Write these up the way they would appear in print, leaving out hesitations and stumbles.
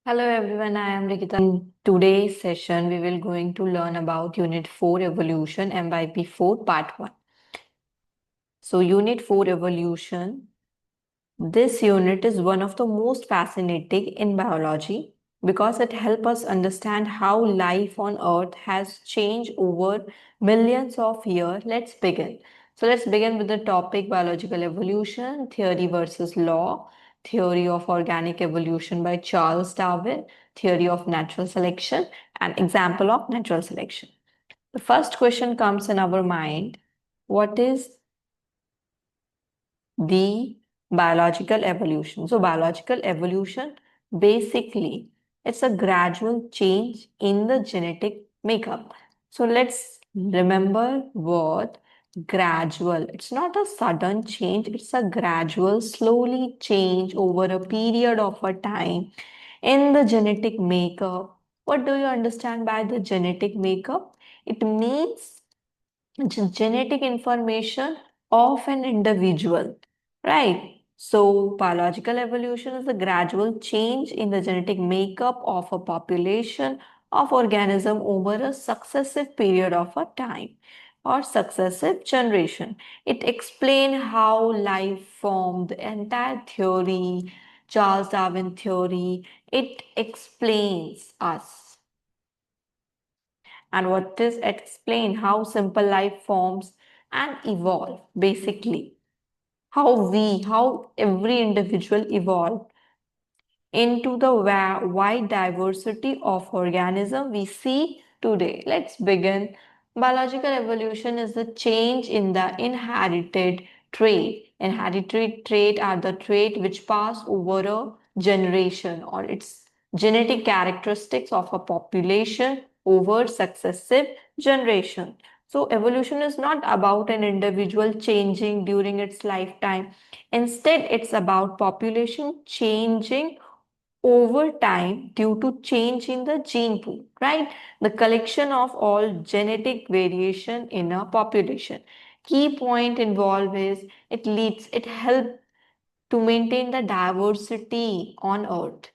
Hello everyone, I am Rikita. In today's session, we will going to learn about Unit 4 Evolution MYP4 Part 1. So Unit 4 Evolution, this unit is one of the most fascinating in biology because it helps us understand how life on Earth has changed over millions of years. Let's begin. So let's begin with the topic biological evolution, theory versus law, theory of organic evolution by Charles Darwin, theory of natural selection, and example of natural selection. The first question comes in our mind. What is the biological evolution? So biological evolution, basically, it's a gradual change in the genetic makeup. So let's remember word gradual. It's not a sudden change, it's a gradual, slowly change over a period of a time in the genetic makeup. What do you understand by the genetic makeup? It means genetic information of an individual, right? So, biological evolution is a gradual change in the genetic makeup of a population of organism over a successive period of a time or successive generation. It explains how life formed, the entire theory, Charles Darwin theory. It explains us and what is explain how simple life forms and evolve, basically how every individual evolved into the wide diversity of organism we see today. Let's begin. Biological evolution is the change in the inherited trait. Inherited trait are the trait which pass over a generation or its genetic characteristics of a population over successive generation. So evolution is not about an individual changing during its lifetime. Instead, it's about population changing over time due to change in the gene pool, right? The collection of all genetic variation in a population. Key point involved is it helps to maintain the diversity on Earth.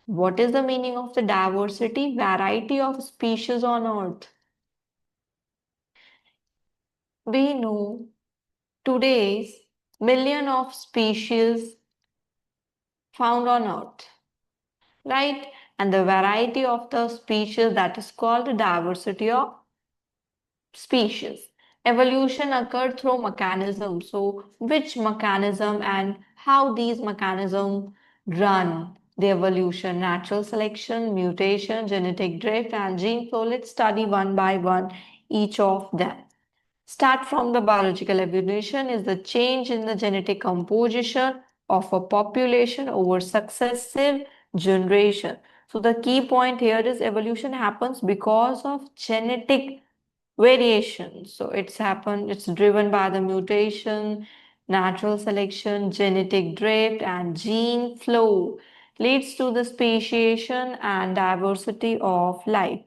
What is the meaning of the diversity? Variety of species on Earth. We know today's million of species found on Earth, right? And the variety of the species that is called the diversity of species. Evolution occurred through mechanisms. So, which mechanism and how these mechanisms run the evolution? Natural selection, mutation, genetic drift, and gene flow. Let's study one by one each of them. Start from the biological evolution is the change in the genetic composition of a population over successive generation. So the key point here is evolution happens because of genetic variation. So it's driven by the mutation, natural selection, genetic drift, and gene flow leads to the speciation and diversity of life.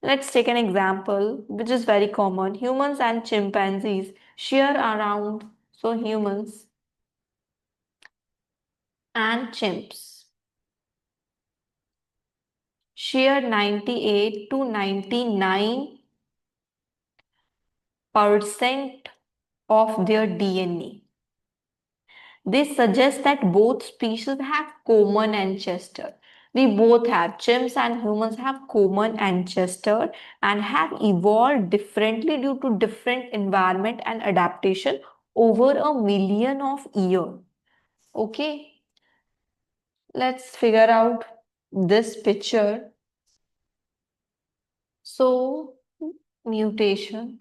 Let's take an example which is very common. Humans and chimpanzees share around, so humans and chimps share 98 to 99% of their DNA. This suggests that both species have common ancestor. We both have chimps and humans have common ancestor and have evolved differently due to different environment and adaptation over a million of years. Okay, let's figure out this picture. So, mutation,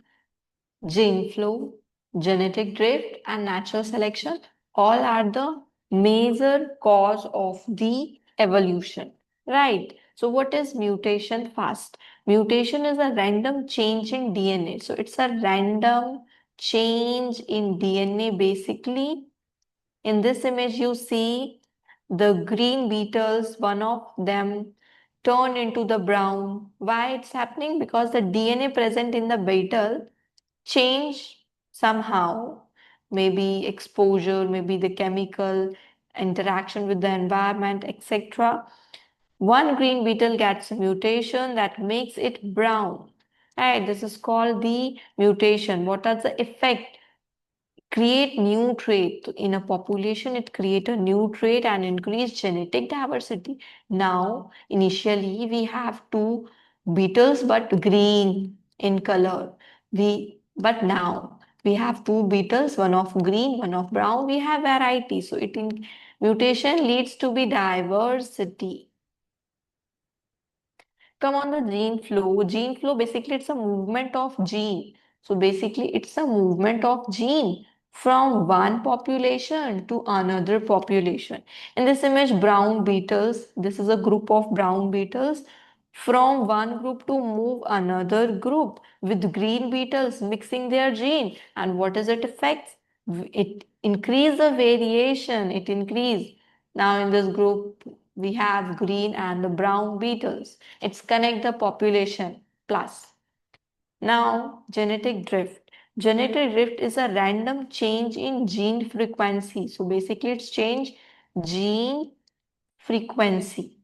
gene flow, genetic drift, and natural selection all are the major cause of the evolution, right? So, what is mutation first? Mutation is a random change in DNA. So, it's a random change in DNA. Basically, in this image, you see the green beetles, one of them turn into the brown. Why it's happening? Because the DNA present in the beetle change somehow, maybe exposure, maybe the chemical interaction with the environment, etc. One green beetle gets a mutation that makes it brown. Right, this is called the mutation. What are the effect? Create new trait in a population, it create a new trait and increase genetic diversity. Now initially we have two beetles but green in color, we but now we have two beetles, one of green, one of brown. We have variety, so it in mutation leads to be diversity. Come on, the gene flow. Gene flow basically it's a movement of gene. So basically it's a movement of gene from one population to another population. In this image, brown beetles, this is a group of brown beetles from one group to move another group with green beetles mixing their gene. And what is it affects? It increase the variation, it increase. Now in this group, we have green and the brown beetles. It's connect the population plus. Now genetic drift. Genetic drift is a random change in gene frequency. So basically it's change gene frequency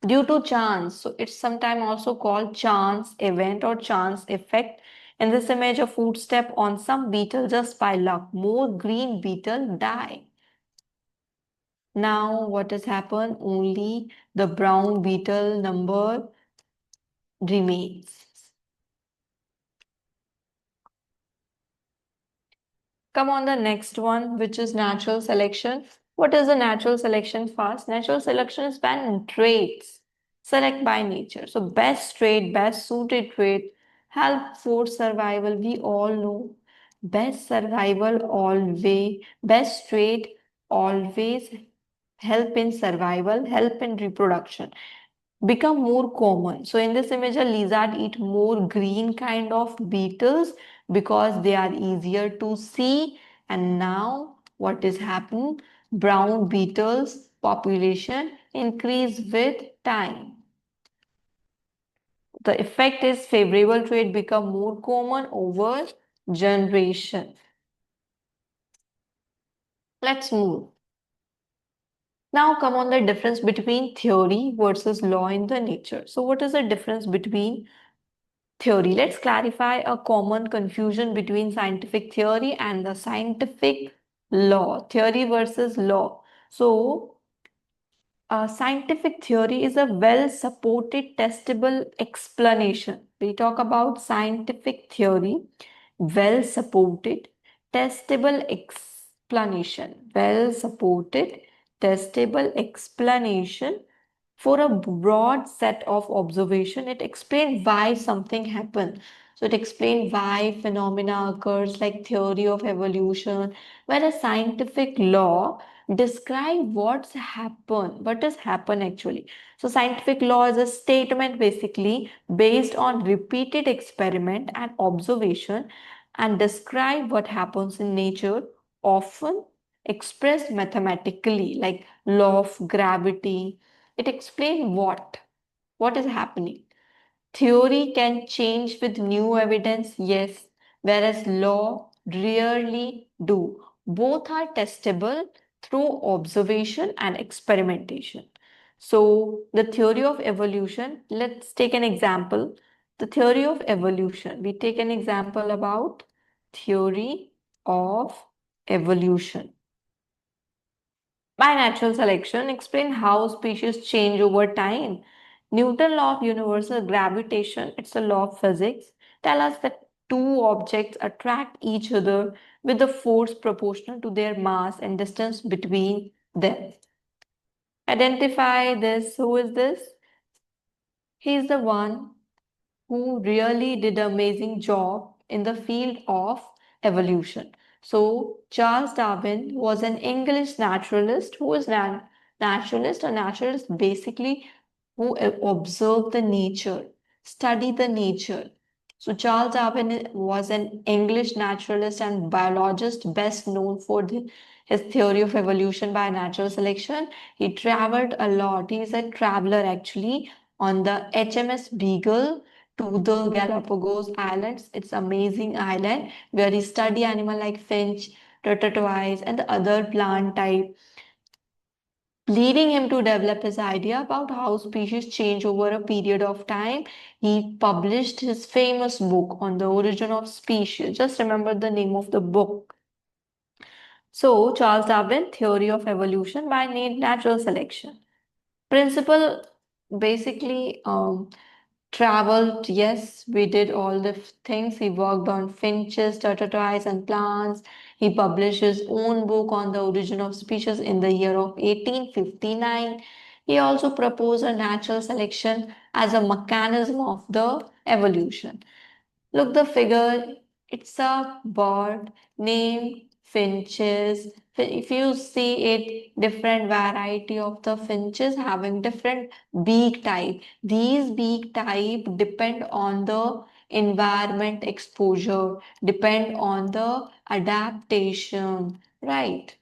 due to chance. So it's sometimes also called chance event or chance effect. In this image, a footstep on some beetle just by luck. More green beetle die. Now what has happened? Only the brown beetle number remains. Come on, the next one, which is natural selection. What is the natural selection first? Natural selection is when traits select by nature. So best trait, best suited trait, help for survival. We all know best survival always, best trait always help in survival, help in reproduction, become more common. So in this image, a lizard eat more green kind of beetles because they are easier to see. And now what is happening? Brown beetles population increase with time. The effect is favorable trait become more common over generation. Let's move. Now come on the difference between theory versus law in the nature. So what is the difference between theory? Let's clarify a common confusion between scientific theory and the scientific law. Theory versus law. So scientific theory is a well supported, testable explanation. We talk about scientific theory, well supported, testable explanation. Well supported, testable explanation for a broad set of observation. It explains why something happened. So it explains why phenomena occurs, like theory of evolution, where a scientific law describe what has happened actually. So scientific law is a statement basically based on repeated experiment and observation and describe what happens in nature, often expressed mathematically, like law of gravity. It explains what is happening. Theory can change with new evidence, yes, whereas law rarely do. Both are testable through observation and experimentation. So, the theory of evolution, let's take an example. The theory of evolution, we take an example about theory of evolution. By natural selection, explain how species change over time. Newton law of universal gravitation, it's a law of physics, tell us that two objects attract each other with a force proportional to their mass and distance between them. Identify this. Who is this? He is the one who really did an amazing job in the field of evolution. So Charles Darwin was an English naturalist who was naturalist. A naturalist basically who observed the nature, studied the nature. So Charles Darwin was an English naturalist and biologist best known for his theory of evolution by natural selection. He traveled a lot. He is a traveler actually on the HMS Beagle to the Galapagos Islands. It's amazing island where he study animal like finch, tortoise, and the other plant type. leading him to develop his idea about how species change over a period of time. He published his famous book on the origin of species. Just remember the name of the book. So, Charles Darwin, Theory of Evolution by Natural Selection. Principle basically traveled. Yes, we did all the things. He worked on finches, tortoises, and plants. He published his own book on the origin of species in the year of 1859. He also proposed a natural selection as a mechanism of the evolution. Look the figure, it's a bird named finches. If you see it, different variety of the finches having different beak type. These beak type depend on the environment exposure, depend on the adaptation, right?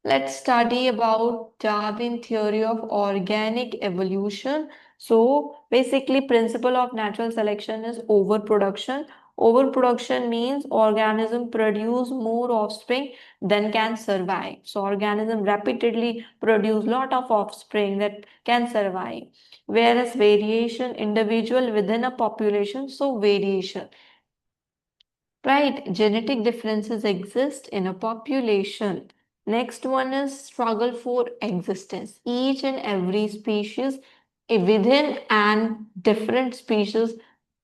Let's study about Darwin theory of organic evolution. So basically principle of natural selection is overproduction. Overproduction means organism produce more offspring than can survive. So organism repeatedly produce lot of offspring that can survive. Whereas variation individual within a population, so variation. Right, genetic differences exist in a population. Next one is struggle for existence. Each and every species within and different species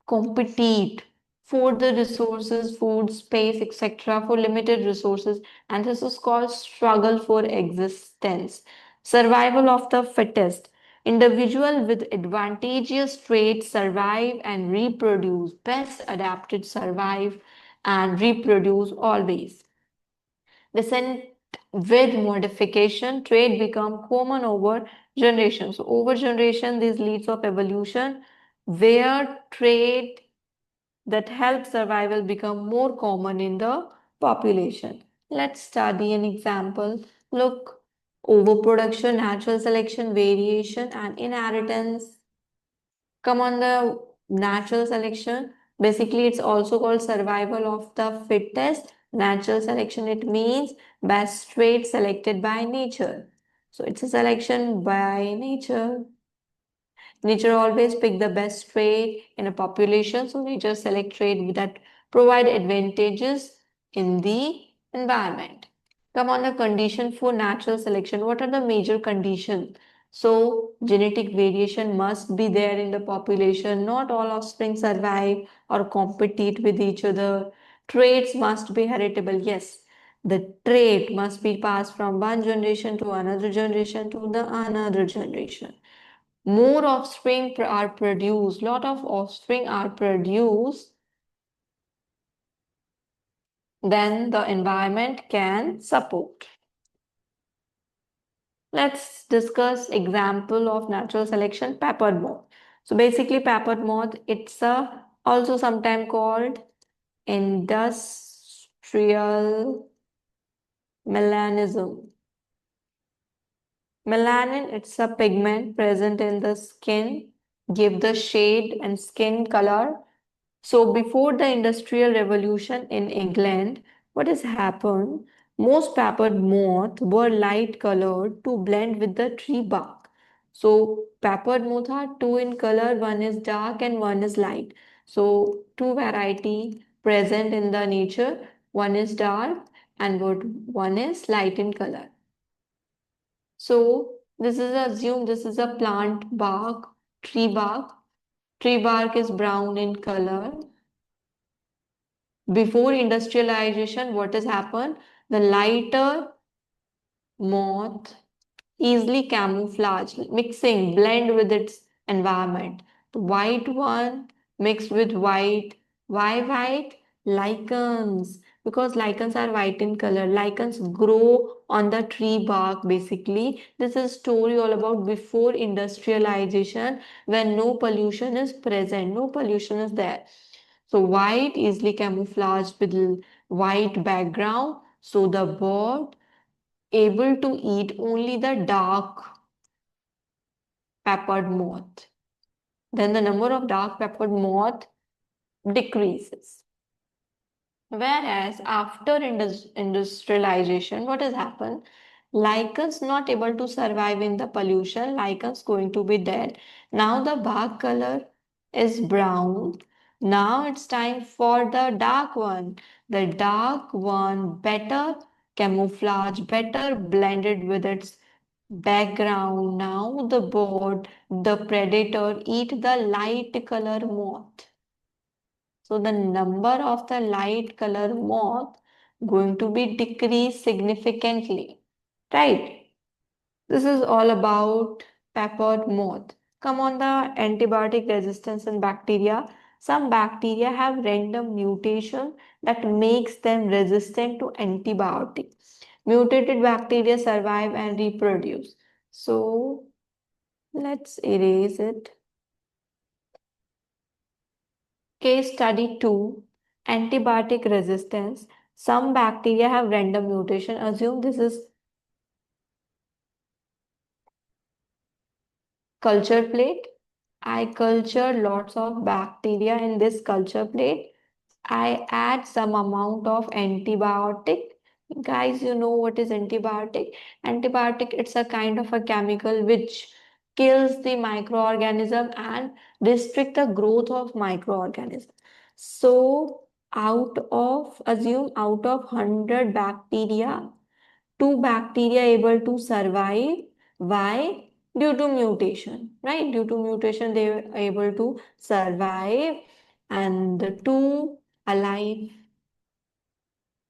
compete for the resources, food, space, etc., for limited resources, and this is called struggle for existence. Survival of the fittest. Individual with advantageous traits survive and reproduce. Best adapted survive and reproduce always. Descent with modification, trait become common over generations. So over generation, this leads of evolution where trait that help survival become more common in the population. Let's study an example. Look, overproduction, natural selection, variation, and inheritance. Come on the natural selection. Basically, it's also called survival of the fittest. Natural selection, it means best trait selected by nature. So it's a selection by nature. Nature always pick the best trait in a population, so nature select trait that provide advantages in the environment. Come on the condition for natural selection. What are the major conditions? So genetic variation must be there in the population. Not all offspring survive or compete with each other. Traits must be heritable. Yes, the trait must be passed from one generation to another generation to the another generation. More offspring are produced, lot of offspring are produced than the environment can support. Let's discuss example of natural selection, peppered moth. So basically peppered moth, it's a also sometimes called industrial melanism. Melanin, it's a pigment present in the skin, give the shade and skin color. So before the Industrial Revolution in England, what has happened? Most peppered moth were light colored to blend with the tree bark. So peppered moth are two in color, one is dark and one is light. So two variety present in the nature, one is dark and one is light in color. So this is assume this is a plant bark, tree bark. Tree bark is brown in color. Before industrialization, what has happened? The lighter moth easily camouflage, mixing, blend with its environment. The white one mixed with white. Why white? Lichens. Because lichens are white in color. Lichens grow on the tree bark basically. This is story all about before industrialization when no pollution is present, no pollution is there. So white easily camouflaged with white background. So the bird able to eat only the dark peppered moth. Then the number of dark peppered moth decreases. Whereas after industrialization, what has happened? Lichens not able to survive in the pollution. Lichens going to be dead. Now the bark color is brown. Now it's time for the dark one. The dark one better camouflage, better blended with its background. Now the bird, the predator eat the light color moth. So the number of the light color moth going to be decreased significantly. Right? This is all about peppered moth. Come on the antibiotic resistance in bacteria. Some bacteria have random mutation that makes them resistant to antibiotics. Mutated bacteria survive and reproduce. So let's erase it. Case study 2, antibiotic resistance. Some bacteria have random mutation. Assume this is culture plate. I culture lots of bacteria in this culture plate. I add some amount of antibiotic. Guys, you know what is antibiotic? Antibiotic, it's a kind of a chemical which kills the microorganism and restrict the growth of microorganism. So assume out of 100 bacteria, two bacteria able to survive. Why? Due to mutation, right? Due to mutation, they were able to survive, and the two alive.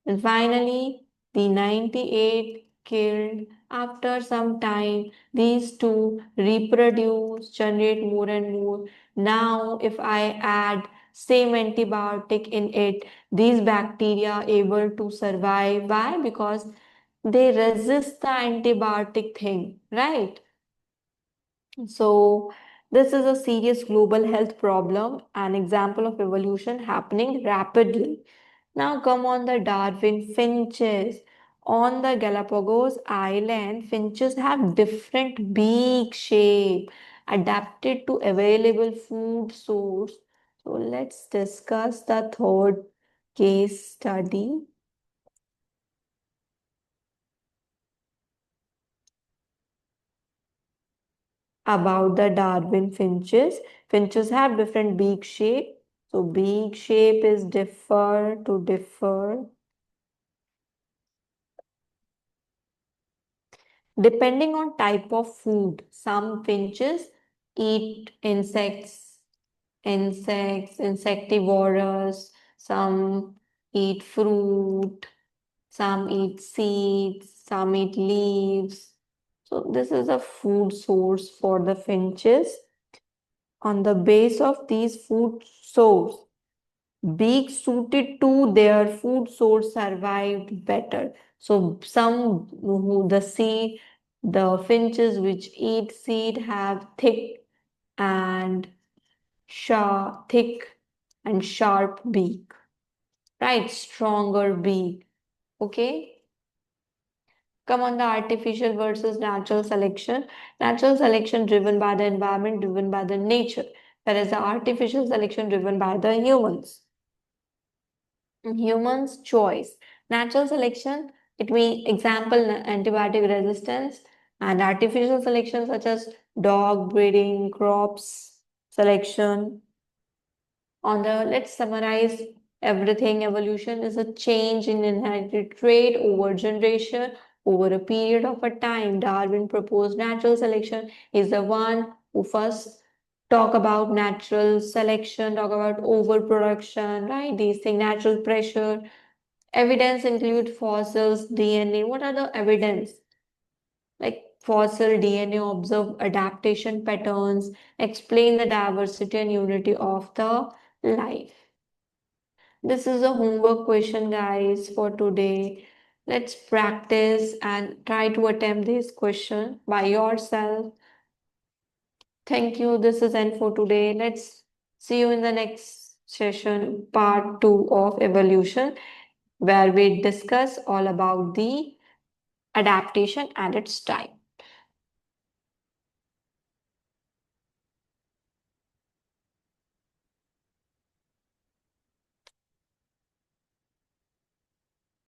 And finally, the 98 killed. After some time, these two reproduce, generate more and more. Now, if I add same antibiotic in it, these bacteria able to survive. Why? Because they resist the antibiotic thing, right? So, this is a serious global health problem, an example of evolution happening rapidly. Now, come on the Darwin finches. On the Galapagos Island, finches have different beak shape adapted to available food source. So, let's discuss the third case study about the Darwin finches. Finches have different beak shape. So beak shape is differ depending on type of food. Some finches eat insectivorous. Some eat fruit. Some eat seeds. Some eat leaves. So this is a food source for the finches. On the base of these food source, beaks suited to their food source survived better. So some who the finches which eat seed have and thick and sharp beak, right? Stronger beak. Okay. Come on the artificial versus natural selection. Natural selection driven by the environment, driven by the nature, whereas the artificial selection driven by the humans choice. Natural selection, it means example antibiotic resistance, and artificial selection such as dog breeding, crops selection. On the let's summarize everything. Evolution is a change in inherited trait over generation over a period of a time. Darwin proposed natural selection. Is the one who first talk about natural selection, talk about overproduction, right? These things, natural pressure. Evidence include fossils, DNA. What are the evidence? Like fossil DNA observe adaptation patterns, explain the diversity and unity of the life. This is a homework question, guys, for today. Let's practice and try to attempt this question by yourself. Thank you. This is end for today. Let's see you in the next session, part 2 of evolution, where we discuss all about the adaptation and its type.